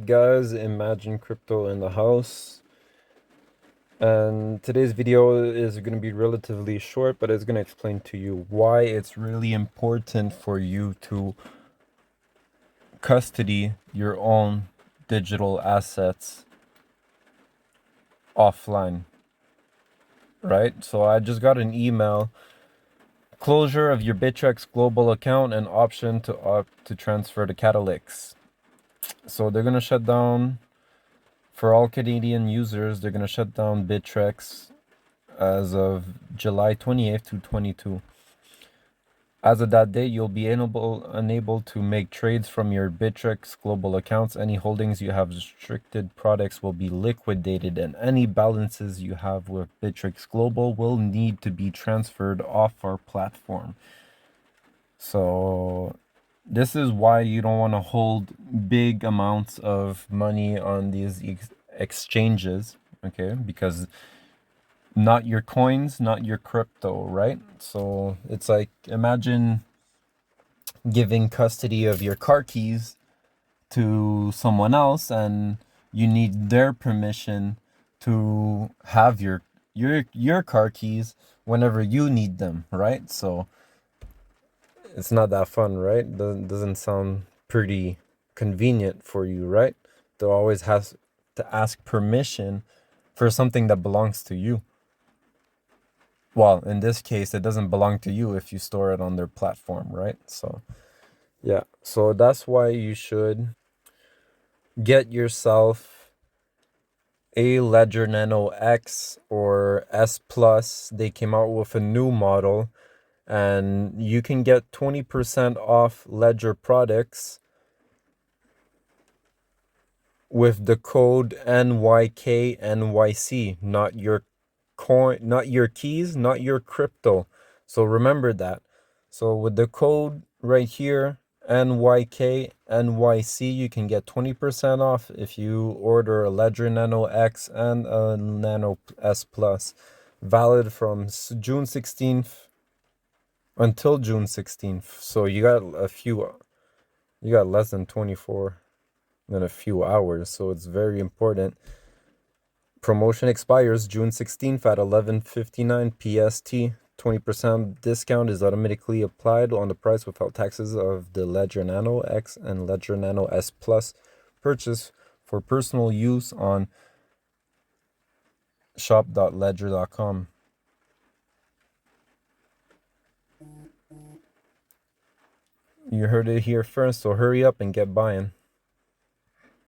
guys? Imagine Crypto in the house. And today's video is going to be relatively short, but it's going to explain to you why it's really important for you to custody your own digital assets offline, right? So I just got an email. Closure of your Bittrex global account and option to opt to transfer to Catalyx. So they're going to shut down. For all Canadian users, they're going to shut down Bittrex as of July 28th to 22. As of that date, you'll be unable to make trades from your Bittrex global accounts. Any holdings you have restricted products will be liquidated, and any balances you have with Bittrex Global will need to be transferred off our platform. So this is why you don't want to hold big amounts of money on these exchanges, okay? Because not your coins, not your crypto, right? So it's like, imagine giving custody of your car keys to someone else and you need their permission to have your car keys whenever you need them, right? So it's not that fun, right? Doesn't sound pretty convenient for you, right? To always has to ask permission for something that belongs to you. Well, in this case, it doesn't belong to you if you store it on their platform, right? So yeah, so that's why you should get yourself a Ledger Nano X or S Plus. They came out with a new model, and you can get 20% off Ledger products with the code NYKNYC, not your coin, not your keys, not your crypto. So remember that. So with the code right here, NYKNYC, you can get 20% off if you order a Ledger Nano X and a Nano S Plus, valid from June 16th until June 16th. So you got less than 24 in a few hours, so it's very important. Promotion expires June 16th at 11:59 PST. 20% discount is automatically applied on the price without taxes of the Ledger Nano X and Ledger Nano S Plus purchase for personal use on shop.ledger.com. You heard it here first, so hurry up and get buying.